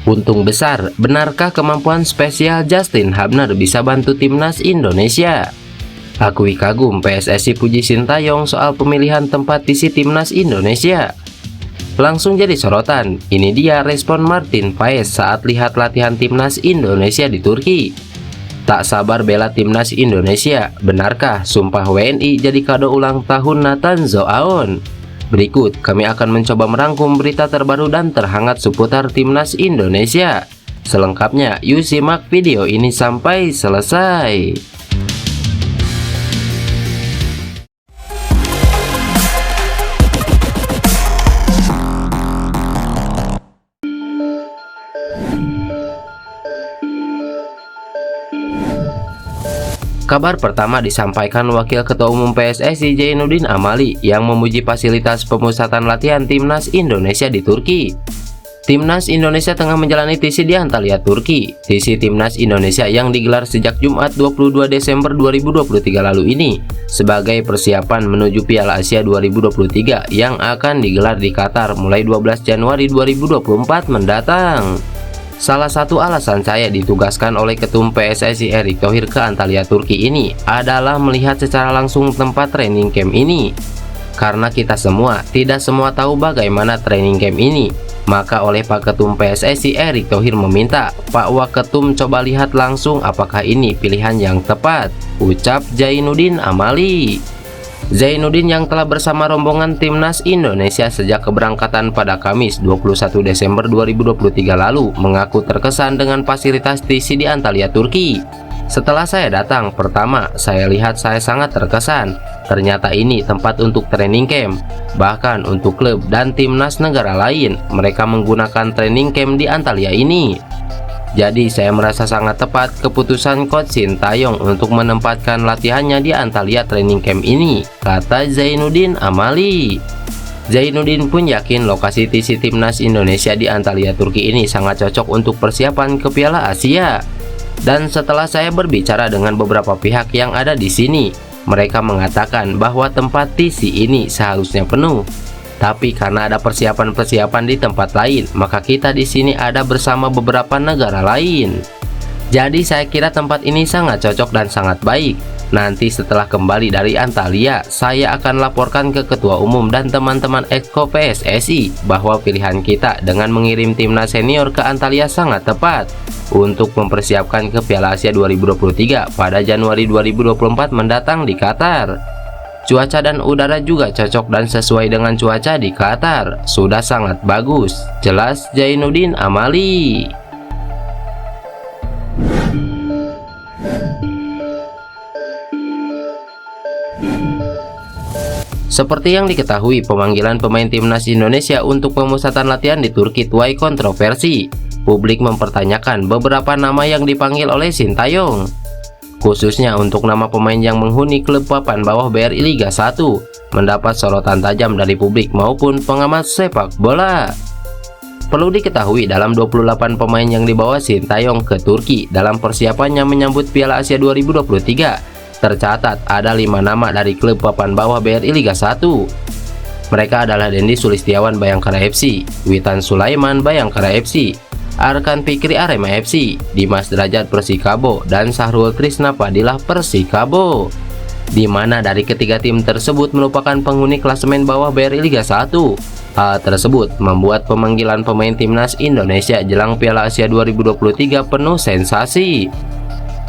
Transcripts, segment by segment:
Untung besar, benarkah kemampuan spesial Justin Hubner bisa bantu timnas Indonesia? Akui kagum PSSI puji Sintayong soal pemilihan tempat isi timnas Indonesia. Langsung jadi sorotan, ini dia respon Martin Paes saat lihat latihan timnas Indonesia di Turki. Tak sabar bela timnas Indonesia, benarkah sumpah WNI jadi kado ulang tahun Nathan Zoaon? Berikut kami akan mencoba merangkum berita terbaru dan terhangat seputar timnas Indonesia. Selengkapnya, yuk simak video ini sampai selesai. Kabar pertama disampaikan Wakil Ketua Umum PSSI Zainuddin Amali yang memuji fasilitas pemusatan latihan timnas Indonesia di Turki. Timnas Indonesia tengah menjalani TC di Antalya, Turki. TC Timnas Indonesia yang digelar sejak Jumat 22 Desember 2023 lalu ini sebagai persiapan menuju Piala Asia 2023 yang akan digelar di Qatar mulai 12 Januari 2024 mendatang. Salah satu alasan saya ditugaskan oleh Ketum PSSI Erick Thohir ke Antalya, Turki ini adalah melihat secara langsung tempat training camp ini. Karena kita tidak semua tahu bagaimana training camp ini, maka oleh Pak Ketum PSSI Erick Thohir meminta Pak Waketum coba lihat langsung apakah ini pilihan yang tepat, ucap Zainuddin Amali. Zainuddin yang telah bersama rombongan timnas Indonesia sejak keberangkatan pada Kamis 21 Desember 2023 lalu mengaku terkesan dengan fasilitas TC di Antalya, Turki. Setelah saya datang, pertama saya lihat saya sangat terkesan. Ternyata ini tempat untuk training camp. Bahkan untuk klub dan timnas negara lain, mereka menggunakan training camp di Antalya ini. Jadi saya merasa sangat tepat keputusan Coach Sintayong untuk menempatkan latihannya di Antalya training camp ini, kata Zainuddin Amali. Zainuddin pun yakin lokasi TC Timnas Indonesia di Antalya, Turki ini sangat cocok untuk persiapan ke Piala Asia. Dan setelah saya berbicara dengan beberapa pihak yang ada di sini, mereka mengatakan bahwa tempat TC ini seharusnya penuh. Tapi karena ada persiapan-persiapan di tempat lain, maka kita di sini ada bersama beberapa negara lain. Jadi saya kira tempat ini sangat cocok dan sangat baik. Nanti setelah kembali dari Antalya, saya akan laporkan ke Ketua Umum dan teman-teman Exco PSSI bahwa pilihan kita dengan mengirim timnas senior ke Antalya sangat tepat untuk mempersiapkan ke Piala Asia 2023 pada Januari 2024 mendatang di Qatar. Cuaca dan udara juga cocok dan sesuai dengan cuaca di Qatar. Sudah sangat bagus, jelas Zainuddin Amali. Seperti yang diketahui, pemanggilan pemain timnas Indonesia untuk pemusatan latihan di Turki tuai kontroversi. Publik mempertanyakan beberapa nama yang dipanggil oleh Sintayong, khususnya untuk nama pemain yang menghuni klub papan bawah BRI Liga 1, mendapat sorotan tajam dari publik maupun pengamat sepak bola. Perlu diketahui, dalam 28 pemain yang dibawa Sintayong ke Turki dalam persiapannya menyambut Piala Asia 2023, tercatat ada 5 nama dari klub papan bawah BRI Liga 1. Mereka adalah Dendi Sulistiawan Bayangkara FC, Witan Sulaiman Bayangkara FC, Arkan Fikri Arema FC, Dimas Derajat Persikabo, dan Sahrul Trisna Fadilah Persikabo. Di mana dari ketiga tim tersebut merupakan penghuni klasemen bawah BRI Liga 1. Hal tersebut membuat pemanggilan pemain timnas Indonesia jelang Piala Asia 2023 penuh sensasi.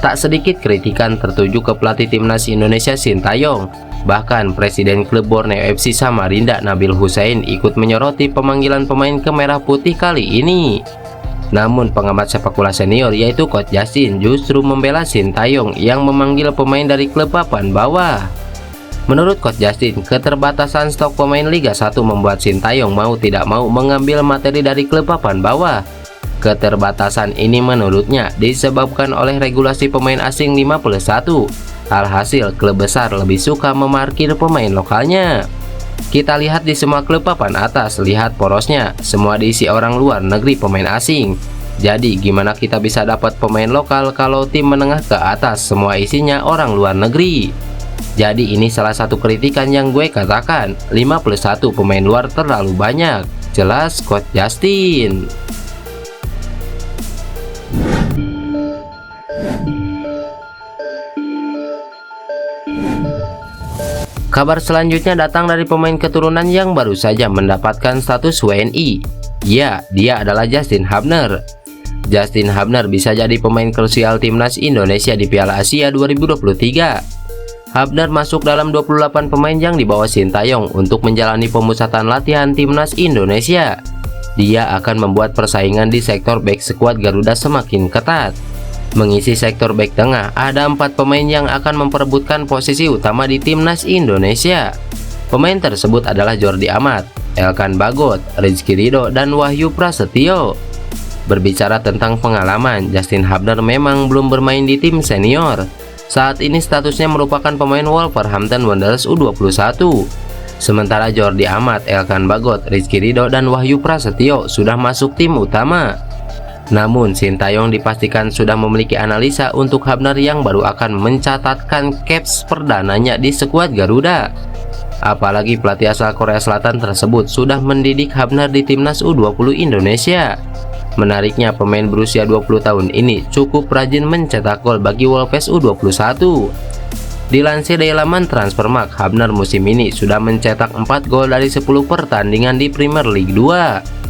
Tak sedikit kritikan tertuju ke pelatih timnas Indonesia Sintayong. Bahkan Presiden klub Borneo FC Samarinda Nabil Hussein ikut menyoroti pemanggilan pemain ke Merah Putih kali ini. Namun pengamat sepak bola senior yaitu Coach Justin justru membela Sintayong yang memanggil pemain dari klub papan bawah. Menurut Coach Justin, keterbatasan stok pemain Liga 1 membuat Sintayong mau tidak mau mengambil materi dari klub papan bawah. Keterbatasan ini menurutnya disebabkan oleh regulasi pemain asing 5+1. Alhasil klub besar lebih suka memarkir pemain lokalnya. Kita lihat di semua klub papan atas, lihat porosnya, semua diisi orang luar negeri pemain asing. Jadi gimana kita bisa dapat pemain lokal kalau tim menengah ke atas semua isinya orang luar negeri? Jadi ini salah satu kritikan yang gue katakan, 5+1 pemain luar terlalu banyak, jelas Coach Justin. Kabar selanjutnya datang dari pemain keturunan yang baru saja mendapatkan status WNI. Ya, dia adalah Justin Hubner. Justin Hubner bisa jadi pemain krusial timnas Indonesia di Piala Asia 2023. Hubner masuk dalam 28 pemain yang dibawa Sintayong untuk menjalani pemusatan latihan timnas Indonesia. Dia akan membuat persaingan di sektor bek skuad Garuda semakin ketat. Mengisi sektor bek tengah, ada 4 pemain yang akan memperebutkan posisi utama di timnas Indonesia. Pemain tersebut adalah Jordi Amat, Elkan Bagot, Rizky Ridho, dan Wahyu Prasetyo. Berbicara tentang pengalaman, Justin Hubner memang belum bermain di tim senior. Saat ini statusnya merupakan pemain Wolverhampton Wanderers U21. Sementara Jordi Amat, Elkan Bagot, Rizky Ridho, dan Wahyu Prasetyo sudah masuk tim utama. Namun Sintayong dipastikan sudah memiliki analisa untuk Hubner yang baru akan mencatatkan caps perdananya di skuad Garuda. Apalagi pelatih asal Korea Selatan tersebut sudah mendidik Hubner di timnas U20 Indonesia. Menariknya, pemain berusia 20 tahun ini cukup rajin mencetak gol bagi Wolves U21. Dilansir dari laman Transfermarkt, Hubner musim ini sudah mencetak 4 gol dari 10 pertandingan di Premier League 2.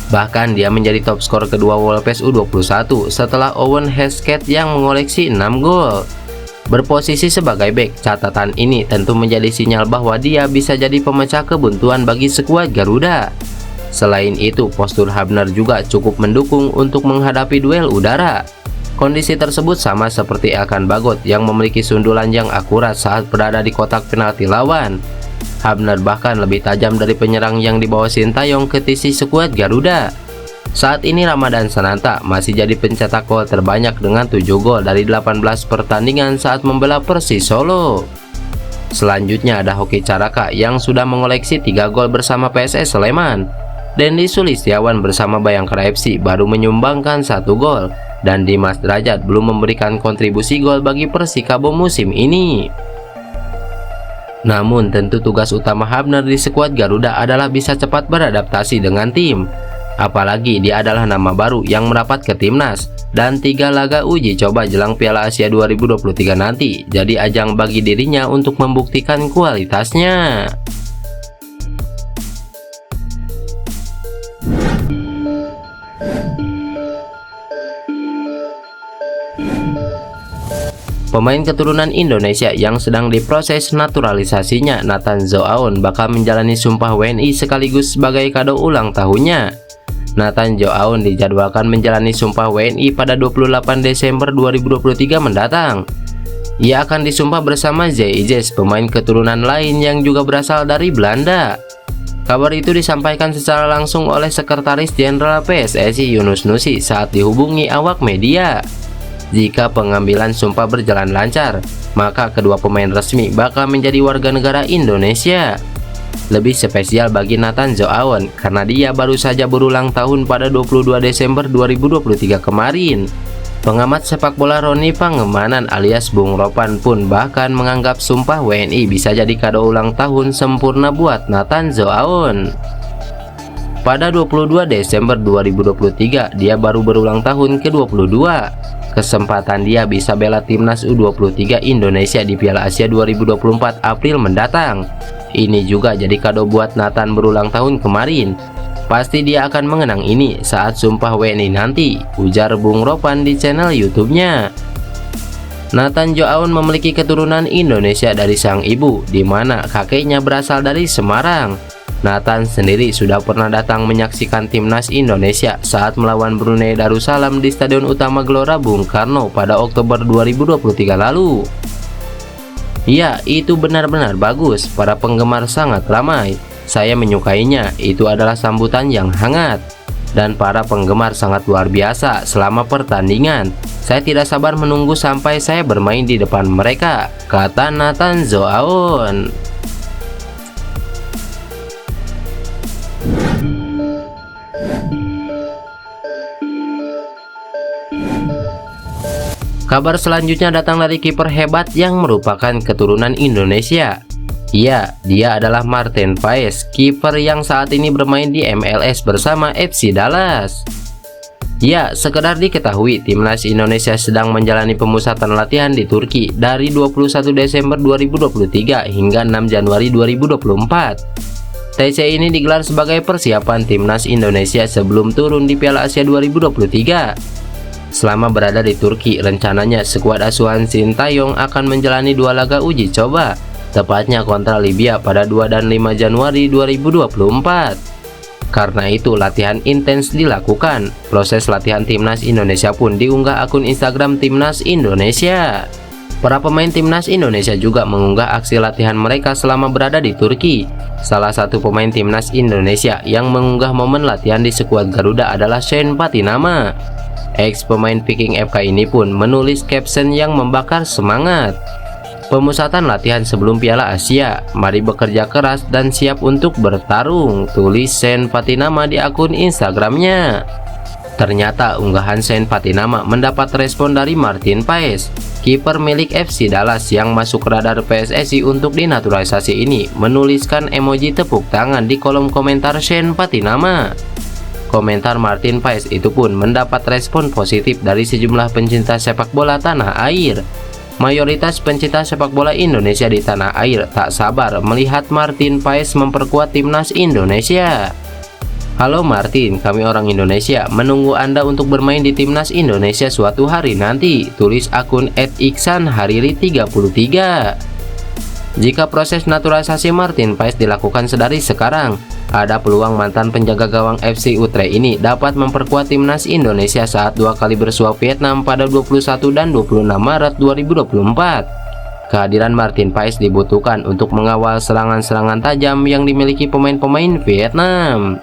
Bahkan dia menjadi top skor kedua Wolves U21 setelah Owen Hesketh yang mengoleksi 6 gol. Berposisi sebagai bek, catatan ini tentu menjadi sinyal bahwa dia bisa jadi pemecah kebuntuan bagi skuad Garuda. Selain itu, postur Hubner juga cukup mendukung untuk menghadapi duel udara. Kondisi tersebut sama seperti Elkan Bagot yang memiliki sundulan yang akurat saat berada di kotak penalti lawan. Hubner bahkan lebih tajam dari penyerang yang dibawa Sintayong ke sisi skuad Garuda. Saat ini Ramadan Sananta masih jadi pencetak gol terbanyak dengan 7 gol dari 18 pertandingan saat membela Persis Solo. Selanjutnya ada Hoki Caraka yang sudah mengoleksi 3 gol bersama PSS Sleman. Dendi Sulistiawan bersama Bayangkara FC baru menyumbangkan 1 gol. Dan Dimas Derajat belum memberikan kontribusi gol bagi Persikabo musim ini. Namun tentu tugas utama Hubner di skuad Garuda adalah bisa cepat beradaptasi dengan tim. Apalagi dia adalah nama baru yang merapat ke timnas. Dan 3 laga uji coba jelang Piala Asia 2023 nanti jadi ajang bagi dirinya untuk membuktikan kualitasnya. Pemain keturunan Indonesia yang sedang diproses naturalisasinya, Nathan Zoaon, bakal menjalani sumpah WNI sekaligus sebagai kado ulang tahunnya. Nathan Zoaon dijadwalkan menjalani sumpah WNI pada 28 Desember 2023 mendatang. Ia akan disumpah bersama Ziyech, pemain keturunan lain yang juga berasal dari Belanda. Kabar itu disampaikan secara langsung oleh Sekretaris Jenderal PSSI Yunus Nusi saat dihubungi awak media. Jika pengambilan sumpah berjalan lancar, maka kedua pemain resmi bakal menjadi warga negara Indonesia. Lebih spesial bagi Nathan Zoaon karena dia baru saja berulang tahun pada 22 Desember 2023 kemarin. Pengamat sepak bola Roni Pangemanan alias Bung Ropan pun bahkan menganggap sumpah WNI bisa jadi kado ulang tahun sempurna buat Nathan Zoaon. Pada 22 Desember 2023, dia baru berulang tahun ke-22. Kesempatan dia bisa bela timnas U23 Indonesia di Piala Asia 2024 April mendatang. Ini juga jadi kado buat Nathan berulang tahun kemarin. Pasti dia akan mengenang ini saat sumpah WNI nanti, ujar Bung Ropan di channel YouTube-nya. Nathan Zoaon memiliki keturunan Indonesia dari sang ibu, di mana kakeknya berasal dari Semarang. Nathan sendiri sudah pernah datang menyaksikan timnas Indonesia saat melawan Brunei Darussalam di Stadion Utama Gelora Bung Karno pada Oktober 2023 lalu. Ya, itu benar-benar bagus, para penggemar sangat ramai. Saya menyukainya, itu adalah sambutan yang hangat. Dan para penggemar sangat luar biasa selama pertandingan. Saya tidak sabar menunggu sampai saya bermain di depan mereka, kata Nathan Zoaon. Kabar selanjutnya datang dari kiper hebat yang merupakan keturunan Indonesia. Ya, dia adalah Martin Paes, kiper yang saat ini bermain di MLS bersama FC Dallas. Ya, sekedar diketahui, timnas Indonesia sedang menjalani pemusatan latihan di Turki dari 21 Desember 2023 hingga 6 Januari 2024. TC ini digelar sebagai persiapan timnas Indonesia sebelum turun di Piala Asia 2023. Selama berada di Turki, rencananya skuad asuhan Sintayong akan menjalani 2 laga uji coba, tepatnya kontra Libya pada 2 dan 5 Januari 2024. Karena itu latihan intens dilakukan. Proses latihan timnas Indonesia pun diunggah akun Instagram timnas Indonesia. Para pemain timnas Indonesia juga mengunggah aksi latihan mereka selama berada di Turki. Salah satu pemain timnas Indonesia yang mengunggah momen latihan di skuad Garuda adalah Shane Patinama. Ex pemain Viking FK ini pun menulis caption yang membakar semangat. Pemusatan latihan sebelum Piala Asia, mari bekerja keras dan siap untuk bertarung, tulis Shane Patinama di akun Instagramnya. Ternyata unggahan Shane Patinama mendapat respon dari Martin Paes, kiper milik FC Dallas yang masuk radar PSSI untuk dinaturalisasi ini, menuliskan emoji tepuk tangan di kolom komentar Shane Patinama. Komentar Martin Paes itu pun mendapat respon positif dari sejumlah pencinta sepak bola tanah air. Mayoritas pencinta sepak bola Indonesia di tanah air tak sabar melihat Martin Paes memperkuat timnas Indonesia. Halo Martin, kami orang Indonesia menunggu Anda untuk bermain di timnas Indonesia suatu hari nanti, tulis akun @iksanhariri33. Jika proses naturalisasi Martin Paes dilakukan sedari sekarang, ada peluang mantan penjaga gawang FC Utrecht ini dapat memperkuat timnas Indonesia saat 2 kali bersuah Vietnam pada 21 dan 26 Maret 2024. Kehadiran Martin Paes dibutuhkan untuk mengawal serangan-serangan tajam yang dimiliki pemain-pemain Vietnam.